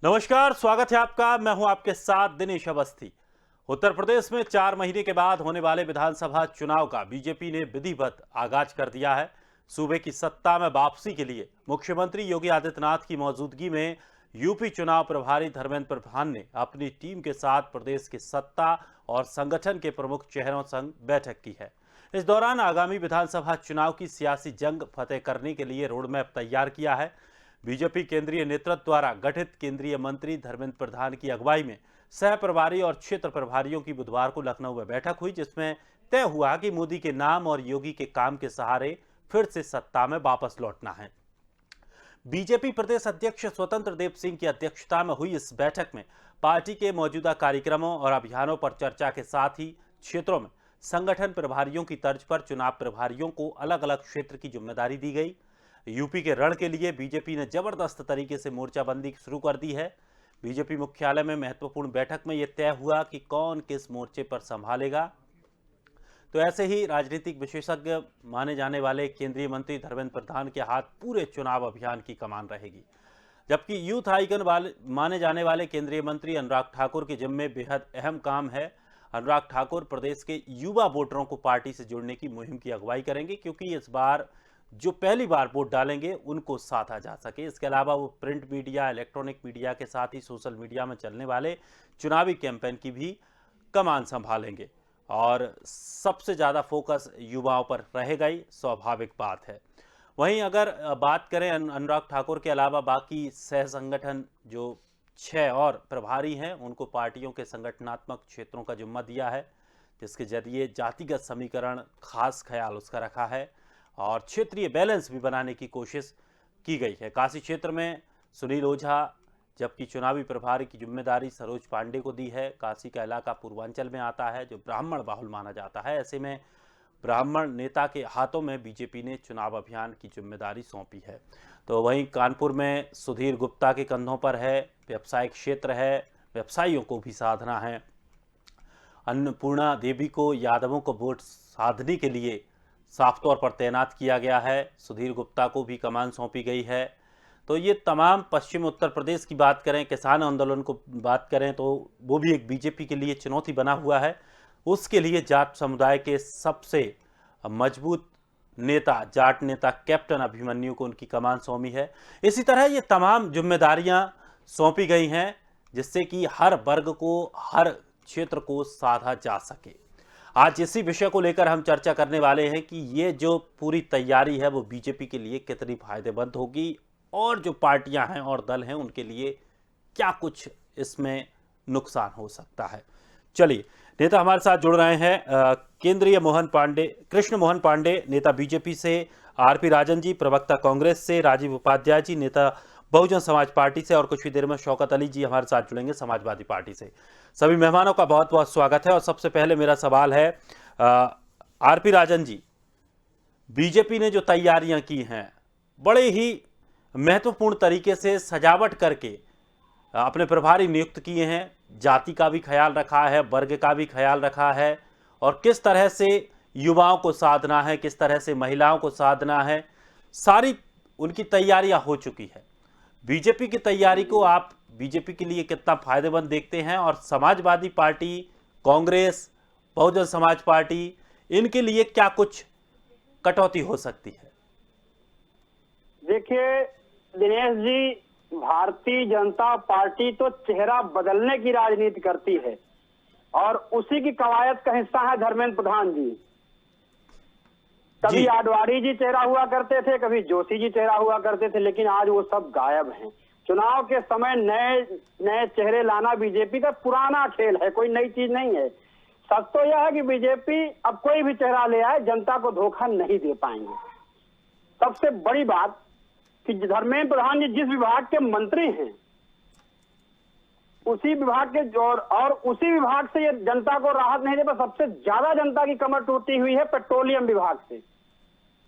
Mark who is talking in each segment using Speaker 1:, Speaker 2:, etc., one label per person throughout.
Speaker 1: नमस्कार, स्वागत है आपका। मैं हूं आपके साथ दिनेश अवस्थी। उत्तर प्रदेश में 4 महीने के बाद होने वाले विधानसभा चुनाव का बीजेपी ने विधिवत आगाज कर दिया है। सूबे की सत्ता में वापसी के लिए मुख्यमंत्री योगी आदित्यनाथ की मौजूदगी में यूपी चुनाव प्रभारी धर्मेंद्र प्रधान ने अपनी टीम के साथ प्रदेश की सत्ता और संगठन के प्रमुख चेहरों संग बैठक की है। इस दौरान आगामी विधानसभा चुनाव की सियासी जंग फतेह करने के लिए रोडमैप तैयार किया है। बीजेपी केंद्रीय नेतृत्व द्वारा गठित केंद्रीय मंत्री धर्मेंद्र प्रधान की अगुवाई में सह प्रभारी और क्षेत्र प्रभारियों की बुधवार को लखनऊ में बैठक हुई, जिसमें तय हुआ कि मोदी के नाम और योगी के काम के सहारे फिर से सत्ता में वापस लौटना है। बीजेपी प्रदेश अध्यक्ष स्वतंत्र देव सिंह की अध्यक्षता में हुई इस बैठक में पार्टी के मौजूदा कार्यक्रमों और अभियानों पर चर्चा के साथ ही क्षेत्रों में संगठन प्रभारियों की तर्ज पर चुनाव प्रभारियों को अलग अलग क्षेत्र की जिम्मेदारी दी गई। यूपी के रण के लिए बीजेपी ने जबरदस्त तरीके से मोर्चाबंदी शुरू कर दी है। बीजेपी मुख्यालय में महत्वपूर्ण बैठक में यह तय हुआ कि कौन किस मोर्चे पर संभालेगा। तो ऐसे ही राजनीतिक विशेषज्ञ माने जाने वाले केंद्रीय मंत्री धर्मेंद्र प्रधान के हाथ पूरे चुनाव अभियान की कमान रहेगी, जबकि यूथ आइकन वाले माने जाने वाले केंद्रीय मंत्री अनुराग ठाकुर के जिम्मे बेहद अहम काम है। अनुराग ठाकुर प्रदेश के युवा वोटरों को पार्टी से जोड़ने की मुहिम की अगुवाई करेंगे, क्योंकि इस बार जो पहली बार वोट डालेंगे उनको साधा जा सके। इसके अलावा वो प्रिंट मीडिया, इलेक्ट्रॉनिक मीडिया के साथ ही सोशल मीडिया में चलने वाले चुनावी कैंपेन की भी कमान संभालेंगे और सबसे ज़्यादा फोकस युवाओं पर रहेगा ही, स्वाभाविक बात है। वहीं अगर बात करें अनुराग ठाकुर के अलावा बाकी सह संगठन जो 6 और प्रभारी हैं, उनको पार्टियों के संगठनात्मक क्षेत्रों का जिम्मा दिया है, जिसके जरिए जातिगत समीकरण खास ख्याल उसका रखा है और क्षेत्रीय बैलेंस भी बनाने की कोशिश की गई है। काशी क्षेत्र में सुनील ओझा, जबकि चुनावी प्रभारी की जिम्मेदारी सरोज पांडे को दी है। काशी का इलाका पूर्वांचल में आता है, जो ब्राह्मण बाहुल माना जाता है। ऐसे में ब्राह्मण नेता के हाथों में बीजेपी ने चुनाव अभियान की जिम्मेदारी सौंपी है। तो वहीं कानपुर में सुधीर गुप्ता के कंधों पर है, व्यवसायिक क्षेत्र है, व्यवसायियों को भी साधना है। अन्नपूर्णा देवी को यादवों को वोट साधने के लिए साफ तौर पर तैनात किया गया है। सुधीर गुप्ता को भी कमान सौंपी गई है। तो ये तमाम पश्चिम उत्तर प्रदेश की बात करें, किसान आंदोलन को बात करें, तो वो भी एक बीजेपी के लिए चुनौती बना हुआ है। उसके लिए जाट समुदाय के सबसे मजबूत नेता, जाट नेता कैप्टन अभिमन्यु को उनकी कमान सौंपी है। इसी तरह ये तमाम जिम्मेदारियां सौंपी गई हैं, जिससे कि हर वर्ग को, हर क्षेत्र को साधा जा सके। आज इसी विषय को लेकर हम चर्चा करने वाले हैं कि ये जो पूरी तैयारी है वो बीजेपी के लिए कितनी फायदेमंद होगी और जो पार्टियां हैं और दल हैं उनके लिए क्या कुछ इसमें नुकसान हो सकता है। चलिए, नेता हमारे साथ जुड़ रहे हैं केंद्रीय मोहन पांडे, कृष्ण मोहन पांडे, नेता बीजेपी से, आरपी राजन जी, प्रवक्ता कांग्रेस से, राजीव उपाध्याय जी, नेता बहुजन समाज पार्टी से, और कुछ ही देर में शौकत अली जी हमारे साथ जुड़ेंगे समाजवादी पार्टी से। सभी मेहमानों का बहुत बहुत स्वागत है। और सबसे पहले मेरा सवाल है आरपी राजन जी, बीजेपी ने जो तैयारियां की हैं, बड़े ही महत्वपूर्ण तरीके से सजावट करके अपने प्रभारी नियुक्त किए हैं, जाति का भी ख्याल रखा है, वर्ग का भी ख्याल रखा है, और किस तरह से युवाओं को साधना है, किस तरह से महिलाओं को साधना है, सारी उनकी तैयारियां हो चुकी है। बीजेपी की तैयारी को आप बीजेपी के लिए कितना फायदेमंद देखते हैं, और समाजवादी पार्टी, कांग्रेस, बहुजन समाज पार्टी, इनके लिए क्या कुछ कटौती हो सकती है?
Speaker 2: देखिए दिनेश जी, भारतीय जनता पार्टी तो चेहरा बदलने की राजनीति करती है और उसी की कवायद का हिस्सा है धर्मेंद्र प्रधान जी। कभी आडवाणी जी चेहरा हुआ करते थे, कभी जोशी जी चेहरा हुआ करते थे, लेकिन आज वो सब गायब हैं। चुनाव के समय नए नए चेहरे लाना बीजेपी का पुराना खेल है, कोई नई चीज नहीं है। सच तो यह है कि बीजेपी अब कोई भी चेहरा ले आए जनता को धोखा नहीं दे पाएंगे। सबसे बड़ी बात कि धर्मेंद्र प्रधान जी जिस विभाग के मंत्री हैं, उसी विभाग के और उसी विभाग से ये जनता को राहत नहीं दे पाए। सबसे ज्यादा जनता की कमर टूटी हुई है पेट्रोलियम विभाग से।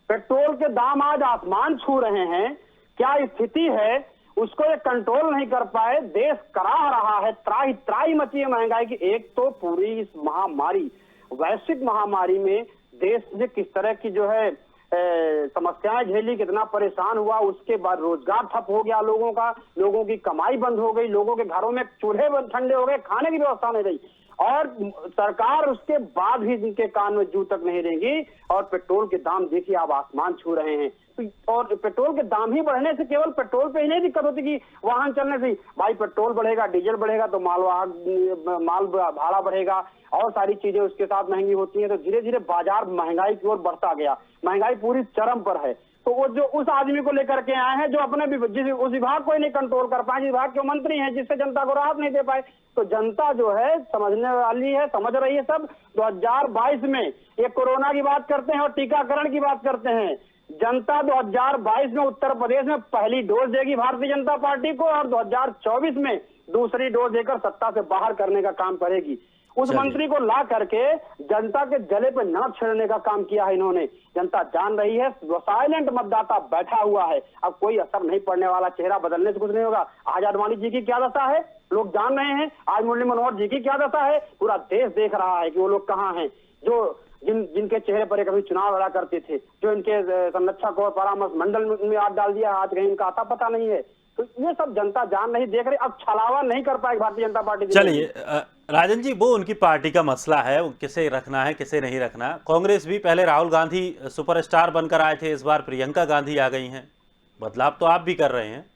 Speaker 2: पेट्रोल के दाम आज आसमान छू रहे हैं। क्या स्थिति है, उसको ये कंट्रोल नहीं कर पाए। देश कराह रहा है, त्राही त्राही मची है महंगाई की। एक तो पूरी इस महामारी, वैश्विक महामारी में देश ने किस तरह की जो है समस्याएं झेली, कितना परेशान हुआ, उसके बाद रोजगार ठप हो गया लोगों का, लोगों की कमाई बंद हो गई, लोगों के घरों में चूल्हे ठंडे हो गए, खाने की व्यवस्था नहीं रही और सरकार उसके बाद भी इनके कान में जू तक नहीं रहेगी। और पेट्रोल के दाम देखिए आप आसमान छू रहे हैं। और पेट्रोल के दाम ही बढ़ने से केवल पेट्रोल पे ही नहीं दिक्कत होती कि वाहन चलने से भाई पेट्रोल बढ़ेगा, डीजल बढ़ेगा तो माल भाड़ा बढ़ेगा और सारी चीजें उसके साथ महंगी होती हैं। तो धीरे धीरे बाजार महंगाई की ओर बढ़ता गया, महंगाई पूरी चरम पर है। तो वो जो उस आदमी को लेकर के आए हैं जो अपने उस विभाग को ही नहीं कंट्रोल कर पाए, जिस विभाग के मंत्री हैं, जिससे जनता को राहत नहीं दे पाए। तो जनता जो है समझने वाली है, समझ रही है सब। 2022 में ये कोरोना की बात करते हैं और टीकाकरण की बात करते हैं। जनता 2022 में उत्तर प्रदेश में पहली डोज देगी भारतीय जनता पार्टी को और 2024 में दूसरी डोज देकर सत्ता से बाहर करने का काम करेगी। उस मंत्री को ला करके जनता के गले पे नमक छिड़कने का काम किया है इन्होंने। जनता जान रही है, साइलेंट मतदाता बैठा हुआ है। अब कोई असर नहीं पड़ने वाला, चेहरा बदलने से कुछ नहीं होगा। आज आडवाणी जी की क्या दशा है लोग जान रहे हैं, आज मुरली मनोहर जी की क्या दशा है पूरा देश देख रहा है कि वो लोग कहाँ हैं, जो जिनके चेहरे पर कभी चुनाव लड़ा करते थे, जो इनके संरक्षक और परामर्श मंडल में हाथ डाल दिया, आज कहीं इनका आता पता नहीं है। तो ये सब जनता जान रही, देख रही। अब छलावा नहीं कर पाएगी भारतीय जनता पार्टी।
Speaker 1: चलिए राजन जी, वो उनकी पार्टी का मसला है, वो किसे रखना है किसे नहीं रखना। कांग्रेस भी पहले राहुल गांधी सुपरस्टार बनकर आए थे, इस बार प्रियंका गांधी आ गई हैं, बदलाव तो आप भी कर रहे हैं।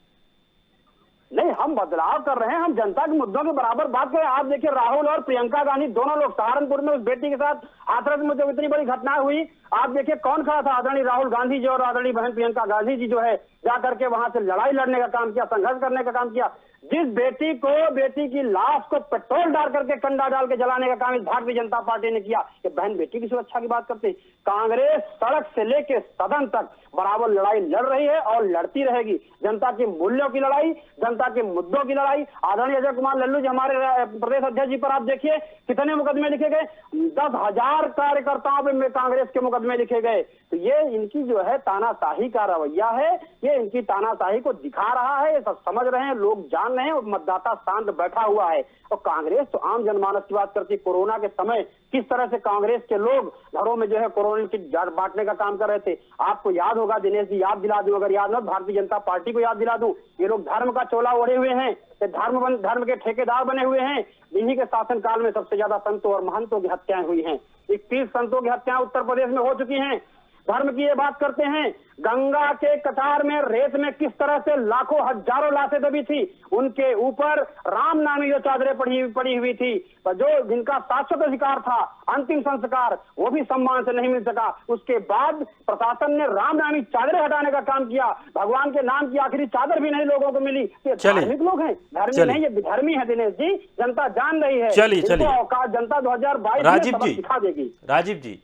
Speaker 2: नहीं, हम बदलाव कर रहे हैं, हम जनता के मुद्दों के बराबर बात करें। आप देखिए राहुल और प्रियंका गांधी दोनों लोग सहारनपुर में उस बेटी के साथ हाथरस में जब इतनी बड़ी घटना हुई, आप देखिए कौन खड़ा था, आदरणीय राहुल गांधी जी और आदरणीय बहन प्रियंका गांधी जी जो है जाकर के वहां से लड़ाई लड़ने का काम किया, संघर्ष करने का काम किया। जिस बेटी की लाश को पेट्रोल डाल करके कंडा डाल के जलाने का काम इस भारतीय जनता पार्टी ने किया। ये बहन बेटी की सुरक्षा की बात करते। कांग्रेस सड़क से लेके सदन तक बराबर लड़ाई लड़ रही है और लड़ती रहेगी। जनता के मूल्यों की लड़ाई, जनता के मुद्दों की लड़ाई। आदरणीय अजय कुमार लल्लू जी हमारे प्रदेश अध्यक्ष जी पर आप देखिए कितने मुकदमे लिखे गए, 10,000 कार्यकर्ताओं पे कांग्रेस के मुकदमे लिखे गए। तो ये इनकी जो है तानाशाही का रवैया है, ये इनकी तानाशाही को दिखा रहा है। ये सब समझ रहे हैं, लोग जान रहे हैं और मतदाता शांत बैठा हुआ है। और कांग्रेस तो आम जनमानस की बात करती है। कोरोना के समय किस तरह से कांग्रेस के लोग घरों में जो है कोरोना की बांटने का काम कर रहे थे, आपको याद होगा। दिनेश जी याद दिला दूं, अगर याद ना भारतीय जनता पार्टी को याद दिला दूं। ये लोग धर्म का चोला ओढ़े हुए हैं, धर्म के ठेकेदार बने हुए हैं। इन्हीं के शासनकाल में सबसे ज्यादा संतों और महंतों की हत्याएं हुई हैं। 31 संतों की हत्याएं उत्तर प्रदेश में हो चुकी हैं। धर्म की ये बात करते हैं, गंगा के कतार में रेत में किस तरह से लाखों हजारों लाशें दबी थी, उनके ऊपर राम नामी जो चादरें पड़ी हुई थी, जो जिनका शाश्वत अधिकार था, अंतिम संस्कार वो भी सम्मान से नहीं मिल सका। उसके बाद प्रशासन ने राम नामी चादरें हटाने का काम किया, भगवान के नाम की आखिरी चादर भी नहीं लोगों को मिली। ये धार्मिक लोग हैं, धर्मी नहीं, ये विधर्मी है दिनेश जी। जनता जान रही है, इनको औकात जनता 2022 में सिखा देगी।
Speaker 1: राजीव जी,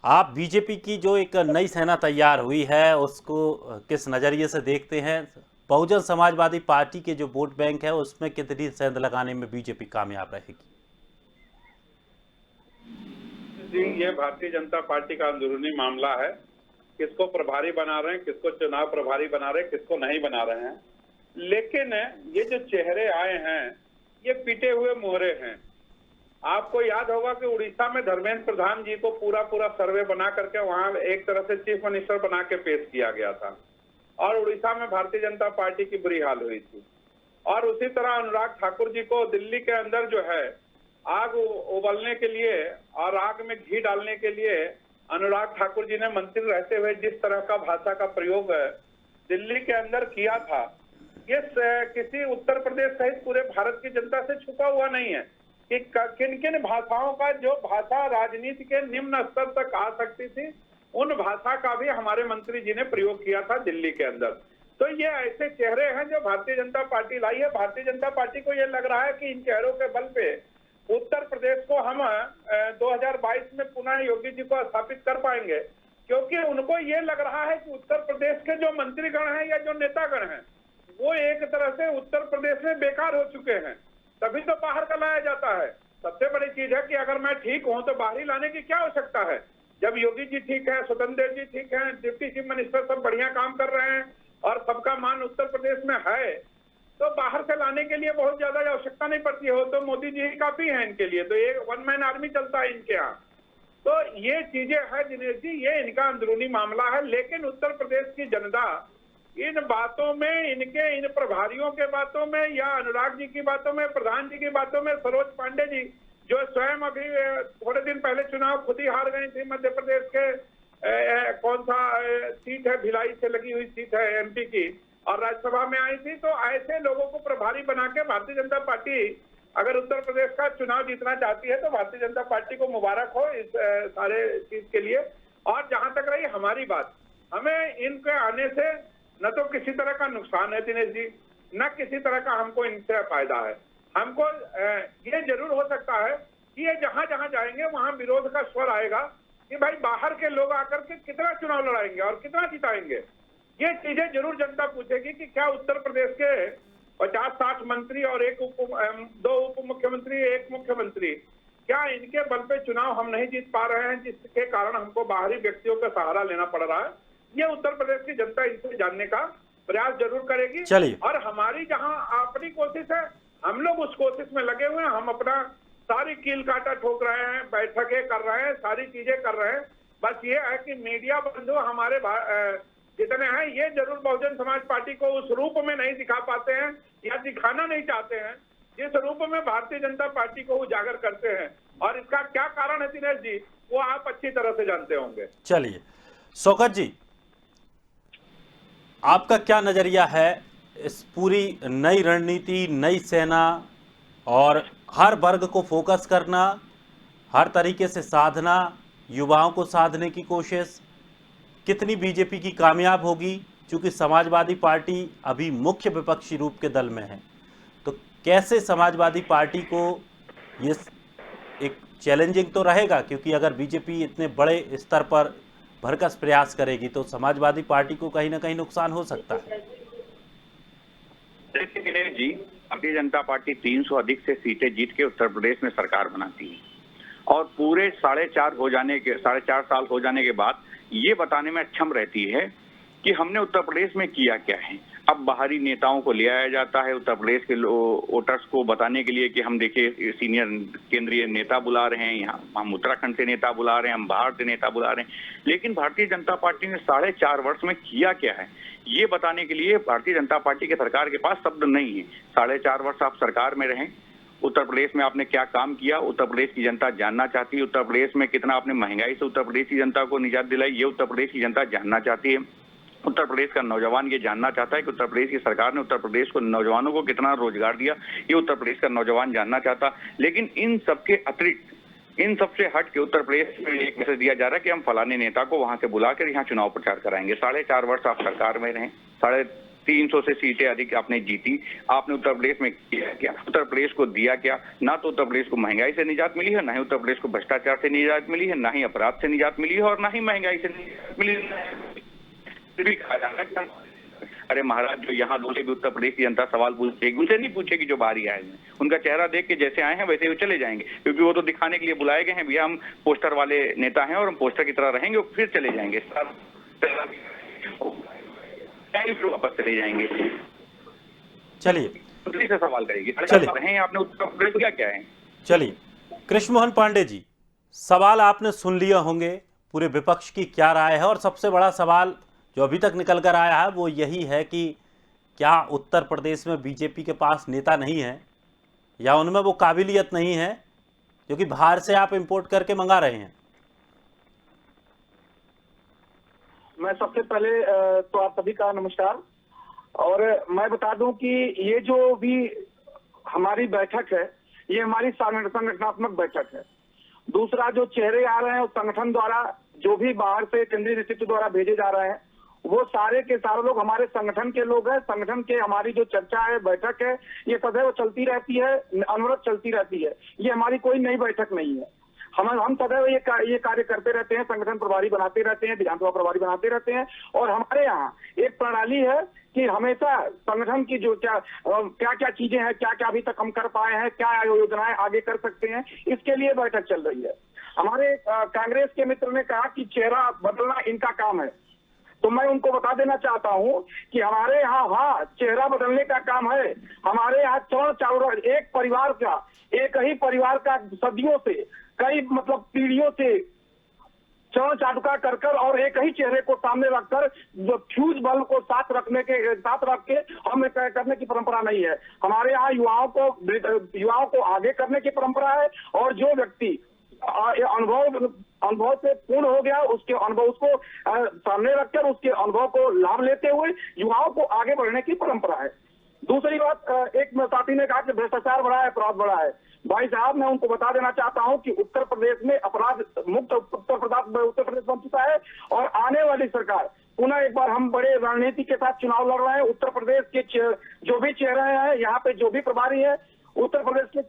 Speaker 1: आप बीजेपी की जो एक नई सेना तैयार हुई है उसको किस नजरिए से देखते हैं? बहुजन समाजवादी पार्टी के जो वोट बैंक है उसमें कितनी सेंध लगाने में बीजेपी कामयाब रहेगी?
Speaker 3: जी, ये भारतीय जनता पार्टी का अंदरूनी मामला है। किसको प्रभारी बना रहे हैं, किसको चुनाव प्रभारी बना रहे हैं, किसको नहीं बना रहे हैं। लेकिन ये जो चेहरे आए हैं ये पिटे हुए मोहरे हैं। आपको याद होगा कि उड़ीसा में धर्मेंद्र प्रधान जी को पूरा सर्वे बना करके वहां एक तरह से चीफ मिनिस्टर बना के पेश किया गया था और उड़ीसा में भारतीय जनता पार्टी की बुरी हाल हुई थी। और उसी तरह अनुराग ठाकुर जी को दिल्ली के अंदर जो है आग उबलने के लिए और आग में घी डालने के लिए अनुराग ठाकुर जी ने मंत्री रहते हुए जिस तरह का भाषा का प्रयोग दिल्ली के अंदर किया था, ये किसी उत्तर प्रदेश सहित पूरे भारत की जनता से छुपा हुआ नहीं है कि किन किन भाषाओं का जो भाषा राजनीति के निम्न स्तर तक आ सकती थी, उन भाषा का भी हमारे मंत्री जी ने प्रयोग किया था दिल्ली के अंदर। तो ये ऐसे चेहरे हैं जो भारतीय जनता पार्टी लाई है। भारतीय जनता पार्टी को ये लग रहा है कि इन चेहरों के बल पे उत्तर प्रदेश को हम 2022 में पुनः योगी जी को स्थापित कर पाएंगे, क्योंकि उनको ये लग रहा है कि उत्तर प्रदेश के जो मंत्रीगण हैं या जो नेतागण हैं वो एक तरह से उत्तर प्रदेश में बेकार हो चुके हैं, तभी तो बाहर का लाया जाता है। सबसे बड़ी चीज है कि अगर मैं ठीक हूं तो बाहर ही लाने की क्या आवश्यकता है। जब योगी जी ठीक है, स्वतंत्र देव जी ठीक है, डिप्टी चीफ मिनिस्टर सब बढ़िया काम कर रहे हैं और सबका मान उत्तर प्रदेश में है, तो बाहर से लाने के लिए बहुत ज्यादा आवश्यकता नहीं पड़ती हो। तो मोदी जी ही काफी है इनके लिए। तो ये वन मैन आर्मी चलता है इनके यहाँ। तो ये चीजें है दिनेश जी, ये इनका अंदरूनी मामला है। लेकिन उत्तर प्रदेश की जनता इन बातों में, इनके इन प्रभारियों के बातों में, या अनुराग जी की बातों में, प्रधान जी की बातों में, सरोज पांडे जी जो स्वयं अभी थोड़े दिन पहले चुनाव खुद ही हार गई थी मध्य प्रदेश के कौन सा सीट है, भिलाई से लगी हुई सीट है एमपी की, और राज्यसभा में आई थी। तो ऐसे लोगों को प्रभारी बना के भारतीय जनता पार्टी अगर उत्तर प्रदेश का चुनाव जीतना चाहती है तो भारतीय जनता पार्टी को मुबारक हो इस सारे चीज के लिए। और जहां तक रही हमारी बात, हमें इनके आने से न तो किसी तरह का नुकसान है दिनेश जी, न किसी तरह का हमको इनसे फायदा है। हमको ये जरूर हो सकता है कि ये जहां जहां जाएंगे वहां विरोध का स्वर आएगा कि भाई बाहर के लोग आकर के कितना चुनाव लड़ाएंगे और कितना जिताएंगे। ये चीजें जरूर जनता पूछेगी कि क्या उत्तर प्रदेश के 50-60 मंत्री और 2 उप मुख्यमंत्री, 1 मुख्यमंत्री, क्या इनके बल पे चुनाव हम नहीं जीत पा रहे हैं, जिसके कारण हमको बाहरी व्यक्तियों का सहारा लेना पड़ रहा है। ये उत्तर प्रदेश की जनता इनसे जानने का प्रयास जरूर करेगी।
Speaker 1: चलिए,
Speaker 3: और हमारी जहां अपनी कोशिश है, हम लोग उस कोशिश में लगे हुए हैं। हम अपना सारी कील काटा ठोक रहे हैं, बैठकें कर रहे हैं, सारी चीजें कर रहे हैं। बस ये है कि मीडिया बंधु हमारे जितने हैं ये जरूर बहुजन समाज पार्टी को उस रूप में नहीं दिखा पाते हैं या दिखाना नहीं चाहते हैं जिस रूप में भारतीय जनता पार्टी को उजागर करते हैं। और इसका क्या कारण है दिनेश जी, वो आप अच्छी तरह से जानते होंगे।
Speaker 1: चलिए शौकत जी, आपका क्या नजरिया है इस पूरी नई रणनीति, नई सेना और हर वर्ग को फोकस करना, हर तरीके से साधना, युवाओं को साधने की कोशिश, कितनी बीजेपी की कामयाब होगी? क्योंकि समाजवादी पार्टी अभी मुख्य विपक्षी रूप के दल में है, तो कैसे समाजवादी पार्टी को ये एक चैलेंजिंग तो रहेगा, क्योंकि अगर बीजेपी इतने बड़े स्तर पर भरकस प्रयास करेगी तो समाजवादी पार्टी को कहीं ना कहीं नुकसान हो सकता है।
Speaker 4: देखिए दिनेश जी, भारतीय जनता पार्टी 300 अधिक से सीटें जीत के उत्तर प्रदेश में सरकार बनाती है और पूरे 4.5 साल हो जाने के बाद ये बताने में अक्षम रहती है कि हमने उत्तर प्रदेश में किया क्या है। अब बाहरी नेताओं को ले आया जाता है उत्तर प्रदेश के वोटर्स को बताने के लिए कि हम देखिए सीनियर केंद्रीय नेता बुला रहे हैं, यहाँ हम उत्तराखंड से नेता बुला रहे हैं, हम बाहर से नेता बुला रहे हैं। लेकिन भारतीय जनता पार्टी ने 4.5 वर्ष में किया क्या है ये बताने के लिए भारतीय जनता पार्टी के सरकार के पास शब्द नहीं है। 4.5 वर्ष आप सरकार में रहें, उत्तर प्रदेश में आपने क्या काम किया उत्तर प्रदेश की जनता जानना चाहती है। उत्तर प्रदेश में कितना आपने महंगाई से उत्तर प्रदेश की जनता को निजात दिलाई, ये उत्तर प्रदेश की जनता जानना चाहती है। उत्तर प्रदेश का नौजवान ये जानना चाहता है कि उत्तर प्रदेश की सरकार ने उत्तर प्रदेश को, नौजवानों को कितना रोजगार दिया, ये उत्तर प्रदेश का नौजवान जानना चाहता। लेकिन इन सबके अतिरिक्त, इन सबसे हट के उत्तर प्रदेश में एक मैसेज दिया जा रहा है कि हम फलाने नेता को वहां से बुलाकर यहाँ चुनाव प्रचार कराएंगे। 4.5 वर्ष आप सरकार में रहे, 350 से सीटें अधिक आपने जीती, आपने उत्तर प्रदेश में किया क्या, उत्तर प्रदेश को दिया क्या? ना तो उत्तर प्रदेश को महंगाई से निजात मिली है, ना ही उत्तर प्रदेश को भ्रष्टाचार से निजात मिली है, ना ही अपराध से निजात मिली है और ना ही महंगाई से निजात मिली है। फिर भी कहा जा रहा है अरे महाराज, जो यहाँ दूसरे भी उत्तर प्रदेश की जनता सवाल पूछेगी, उनसे नहीं पूछेगी जो बाहरी आए हैं। उनका चेहरा देख के जैसे आए हैं वैसे वो चले जाएंगे, क्योंकि वो तो दिखाने के लिए बुलाए गए हैं, भैया हम पोस्टर वाले नेता हैं और हम पोस्टर की तरह रहेंगे, और फिर चले जाएंगे, वापस चले जाएंगे।
Speaker 1: चलिए
Speaker 4: से सवाल करेगी,
Speaker 1: चलिए
Speaker 4: आपने उत्तर प्रदेश क्या क्या है।
Speaker 1: चलिए कृष्ण मोहन पांडे जी, सवाल आपने सुन लिया होंगे, पूरे विपक्ष की क्या राय है, और सबसे बड़ा सवाल जो अभी तक निकल कर आया है वो यही है कि क्या उत्तर प्रदेश में बीजेपी के पास नेता नहीं है या उनमें वो काबिलियत नहीं है, क्योंकि बाहर से आप इंपोर्ट करके मंगा रहे हैं।
Speaker 2: मैं सबसे पहले तो आप सभी का नमस्कार, और मैं बता दूं कि ये जो भी हमारी बैठक है ये हमारी संगठनात्मक बैठक है। दूसरा, जो चेहरे आ रहे हैं उस संगठन द्वारा, जो भी बाहर से केंद्रीय नेतृत्व द्वारा भेजे जा रहे हैं, वो सारे के सारे लोग हमारे संगठन के लोग हैं। संगठन के हमारी जो चर्चा है, बैठक है, ये सदैव चलती रहती है, अनवरत चलती रहती है। ये हमारी कोई नई बैठक नहीं है। हम सदैव ये कार्य करते रहते हैं, संगठन प्रभारी बनाते रहते हैं, विधानसभा प्रभारी बनाते रहते हैं। और हमारे यहाँ एक प्रणाली है कि हमेशा संगठन की जो क्या चीजें हैं, क्या अभी तक हम कर पाए हैं, क्या योजनाएं आगे कर सकते हैं, इसके लिए बैठक चल रही है। हमारे कांग्रेस के मित्र ने कहा कि चेहरा बदलना इनका काम है, तो मैं उनको बता देना चाहता हूं कि हमारे यहाँ चेहरा बदलने का काम है। हमारे यहाँ चारों एक ही परिवार का सदियों से, कई पीढ़ियों से
Speaker 5: चरण चाटुका कर कर और एक ही चेहरे को सामने रखकर जो फ्यूज बल्ब को साथ रख के हम करने की परंपरा नहीं है। हमारे यहाँ युवाओं को आगे करने की परंपरा है, और जो व्यक्ति अनुभव से पूर्ण हो गया, उसके अनुभव उसको सामने रखकर उसके अनुभव को लाभ लेते हुए युवाओं को आगे बढ़ने की परंपरा है। दूसरी बात, एक साथी ने कहा कि भ्रष्टाचार बढ़ा है, अपराध बढ़ा है। भाई साहब, मैं उनको बता देना चाहता हूं कि उत्तर प्रदेश में अपराध मुक्त उत्तर प्रदेश बन चुका है, और आने वाली सरकार पुनः एक बार हम बड़े रणनीति के साथ चुनाव लड़ रहे हैं। उत्तर प्रदेश के जो भी चेहरे हैं, यहाँ पे जो भी प्रभारी है, उत्तर प्रदेश के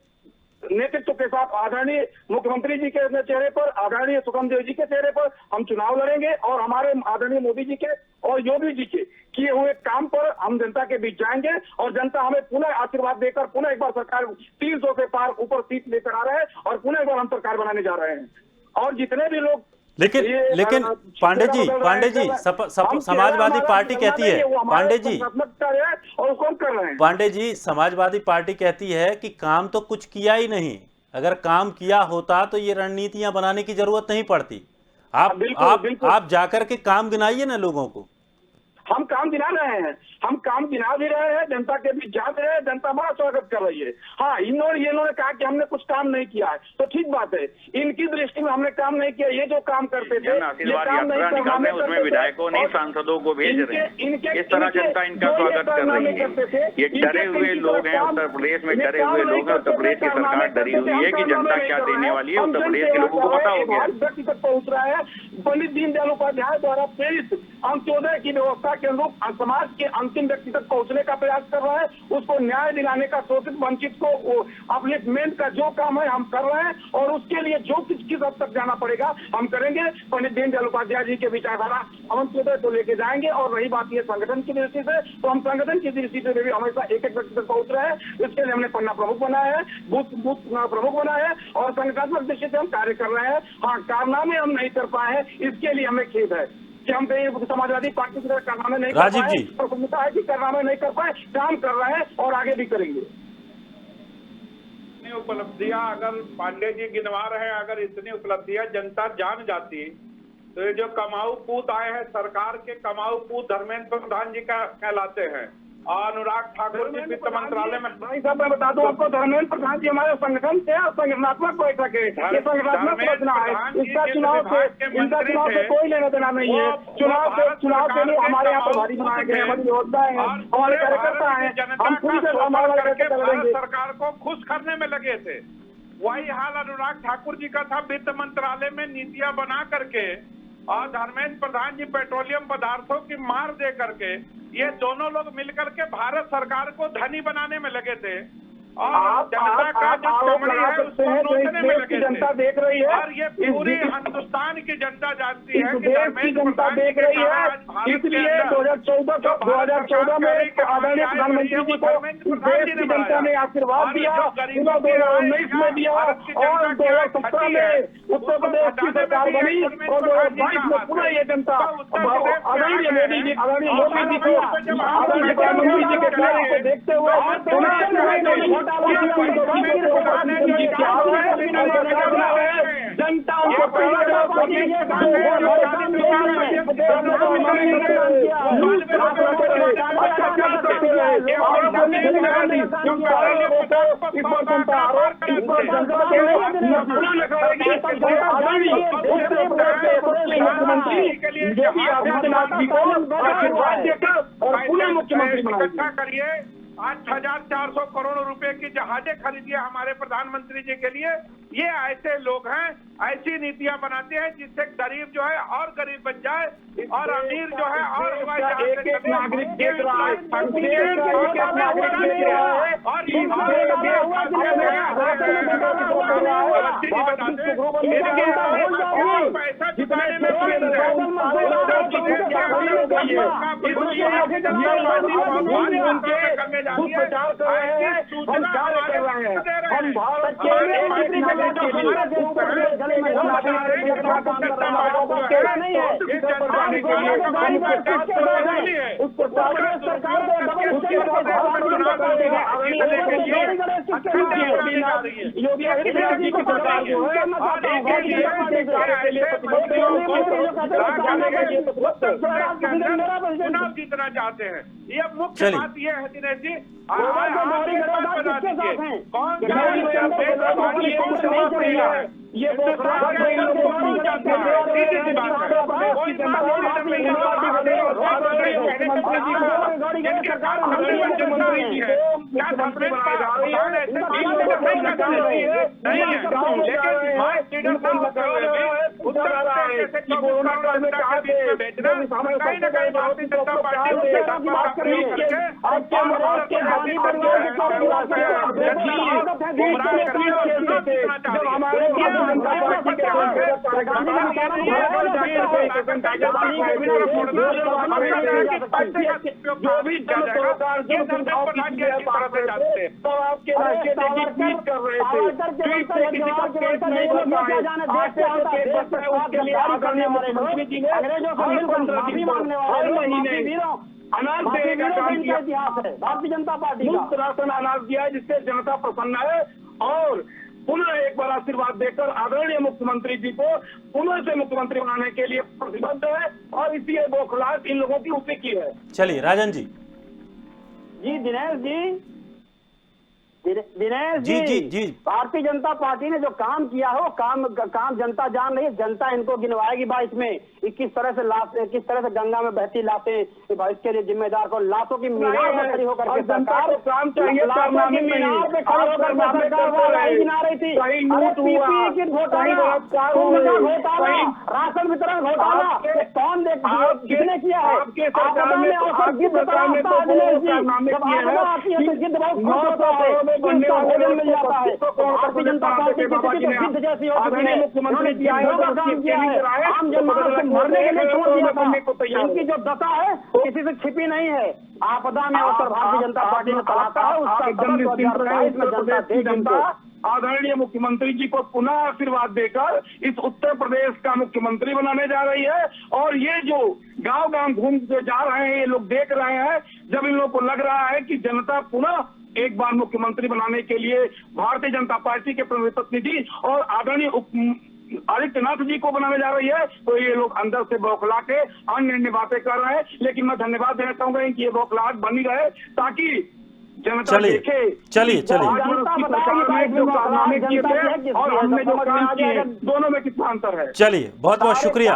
Speaker 5: नेतृत्व के साथ आदरणीय मुख्यमंत्री जी के चेहरे पर, आदरणीय सुखमदेव जी के चेहरे पर हम चुनाव लड़ेंगे, और हमारे आदरणीय मोदी जी के और योगी जी के किए हुए काम पर हम जनता के बीच जाएंगे, और जनता हमें पुनः आशीर्वाद देकर पुनः एक बार सरकार 300 से पार ऊपर सीट लेकर आ रहे हैं, और पुनः एक बार हम सरकार बनाने जा रहे हैं। और जितने भी लोग
Speaker 1: लेकिन पांडे जी समाजवादी पार्टी कहती है, पांडे जी समाजवादी पार्टी कहती है कि काम तो कुछ किया ही नहीं। अगर काम किया होता तो ये रणनीतियां बनाने की जरूरत नहीं पड़ती। आप जाकर के काम गिनाइए ना लोगों को।
Speaker 5: हम काम गिना रहे हैं, हम काम गिना भी रहे हैं, जनता के बीच जा भी रहे हैं, जनता बड़ा स्वागत कर रही है। हाँ, इन्होंने कहा कि हमने कुछ काम नहीं किया है, तो ठीक बात है, इनकी दृष्टि में हमने काम नहीं किया। ये जो काम करते थे,
Speaker 4: उसमें विधायकों ने सांसदों को भेज रहे हैं, इस तरह जनता इनका स्वागत कर रही है। ये डरे हुए लोग हैं उत्तर प्रदेश में, डरे हुए लोग हैं। उत्तर प्रदेश की सरकार डरी हुई है कि जनता क्या देने वाली है, उत्तर प्रदेश के लोगों को पता हो गया।
Speaker 5: व्यक्ति तक पहुंच रहा है। पंडित दीनदयाल उपाध्याय द्वारा प्रेरित अंत्योदय की व्यवस्था के अनुरूप समाज के अंतिम व्यक्ति तक पहुंचने का प्रयास कर रहा है, उसको न्याय दिलाने का, शोषित वंचित को अपलिफ्टमेंट का जो काम है हम कर रहे हैं, और उसके लिए जो किस हद तक जाना पड़ेगा हम करेंगे। पंडित दीनदयाल उपाध्याय जी के विचारधारा अंत्योदय को लेके जाएंगे। और रही बात ये संगठन की दृष्टि से, तो हम संगठन की दृष्टि से भी हमेशा एक व्यक्ति तक पहुंच रहे हैं। इसके लिए हमने पन्ना प्रमुख बनाया है, बूथ प्रमुख बनाया है, और संगठनात्मक दृष्टि से हम कार्य कर रहे हैं। हाँ, कारनामे हम नहीं कर पाए हैं, इसके लिए हमें खेद है कि हम कहीं समाजवादी पार्टी की तरह कारनामे नहीं कर पाए।
Speaker 1: राजीव जी,
Speaker 5: प्रसन्नता है कि कारनामे नहीं कर पाए, काम कर रहे हैं और आगे भी करेंगे।
Speaker 3: इतनी उपलब्धियां अगर पांडे जी गिनवा रहे हैं, अगर इतनी उपलब्धियां जनता जान जाती, तो ये जो कमाऊ पूत आए हैं, सरकार के कमाऊ पूत धर्मेंद्र प्रधान जी का कहलाते हैं। अनुराग ठाकुर जी वित्त मंत्रालय में,
Speaker 5: भाई साहब मैं बता दूं आपको, धर्मेंद्र प्रधान जी हमारे संगठन से और संगठनात्मक बैठक है, ये संगठनात्मक योजना है। इसका चुनाव से कोई लेना देना नहीं है। चुनाव के लिए हमारे यहाँ प्रभारी बनाए गए, हमारी योद्धाएं हैं, हमारे कार्यकर्ता हैं, हम
Speaker 3: सरकार को खुश करने में लगे थे। वही हाल अनुराग ठाकुर जी का था, वित्त मंत्रालय में नीतियां बना करके, और धर्मेंद्र प्रधान जी पेट्रोलियम पदार्थों की मार दे करके, ये दोनों लोग मिलकर के भारत सरकार को धनी बनाने में लगे थे, और जनता का जो चमड़ी है उसको नोचने में लगे थे।
Speaker 5: जनता देख रही है,
Speaker 3: और ये पूरी हिंदुस्तान की जनता जानती है कि
Speaker 5: देश की जनता देख रही है। इसलिए 2014 में आदरणीय प्रधानमंत्री जी को देश की जनता ने आशीर्वाद दिया, 2019 में दिया, और 2017 में उत्तर प्रदेश की सरकार बनी, और 2022 में पुनः ये जनता आदरणीय मोदी जी को, आदरणीय प्रधानमंत्री जी के कार्य को देखते हुए जनता
Speaker 3: इकट्ठा करिए। 8,400 करोड़ रुपए की जहाजें खरीदिए हमारे प्रधानमंत्री जी के लिए। ये ऐसे लोग हैं, ऐसी नीतियां बनाते हैं जिससे गरीब जो है और गरीब बन जाए, और अमीर जो है और
Speaker 5: एक नागरिक देख रहा है,
Speaker 3: पैसा चुकाने में
Speaker 5: योगी आदित्यनाथ जी की सरकार जो है
Speaker 3: चुनाव जीतना चाहते हैं। ये मुख्य बात ये है दिनेश जी,
Speaker 5: ये अनाज देने का काम किया इतिहास है भारतीय जनता पार्टी मुफ्त राशन अनाज दिया है, जिससे जनता प्रसन्न है और पुनः एक बार आशीर्वाद देकर आदरणीय मुख्यमंत्री जी को पुनः से मुख्यमंत्री बनाने के लिए प्रतिबद्ध है और इसी बौखलाहट इन लोगों की उसी की है।
Speaker 1: चलिए राजन जी।
Speaker 2: जी दिनेश जी भारतीय जनता पार्टी ने जो काम किया है वो काम जनता जान रही है। जनता इनको गिनवाएगी बाईस में किस तरह से गंगा में बहती लाशें, इसके लिए जिम्मेदार को लाशों की मीनार में खड़ी होकर के सरकार
Speaker 5: काम चाहिए
Speaker 2: गिना रही थी। घोटाला, राशन वितरण घोटाला कौन किसने किया है? भोजन मिल जाता है। भारतीय जनता पार्टी गिद्ध जैसी हो चुकी है। मुख्यमंत्री आम जनमानस को मरने के लिए छोड़ दिया था। इनकी जो दशा है किसी से छिपी नहीं है। आपदा में अवसर भारतीय जनता पार्टी ने तलाशा है, उसका जनता
Speaker 5: आदरणीय मुख्यमंत्री जी को पुनः आशीर्वाद देकर इस उत्तर प्रदेश का मुख्यमंत्री बनाने जा रही है। और ये जो गांव गांव घूम के जा रहे हैं, ये लोग देख रहे हैं, जब इन लोगों को लग रहा है कि जनता पुनः एक बार मुख्यमंत्री बनाने के लिए भारतीय जनता पार्टी के प्रतिनिधि और आदरणीय आदित्यनाथ जी को बनाने जा रही है, तो ये लोग अंदर से बौखला के अन्य बातें कर रहे हैं। लेकिन मैं धन्यवाद देना चाहूंगा कि ये बौखलाहट बनी रहे ताकि जनता देखे।
Speaker 1: चलिए
Speaker 5: जो कारनामे किए थे और हमने जो काम किए, दोनों में कितना अंतर है।
Speaker 1: चलिए बहुत बहुत शुक्रिया।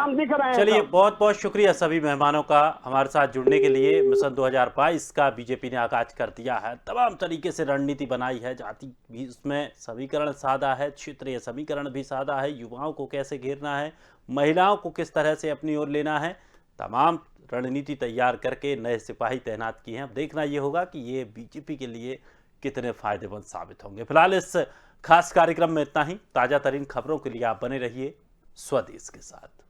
Speaker 1: चलिए बहुत बहुत शुक्रिया सभी मेहमानों का हमारे साथ जुड़ने के लिए। मिशन 2022 का बीजेपी ने आगाज कर दिया है, तमाम तरीके से रणनीति बनाई है। जाति भी उसमें समीकरण साधा है, क्षेत्रीय समीकरण भी साधा है, युवाओं को कैसे घेरना है, महिलाओं को किस तरह से अपनी ओर लेना है, तमाम रणनीति तैयार करके नए सिपाही तैनात किए हैं। अब देखना ये होगा कि ये बीजेपी के लिए कितने फायदेमंद साबित होंगे। फिलहाल इस खास कार्यक्रम में इतना ही। ताजा तरीन खबरों के लिए आप बने रहिए स्वदेश के साथ।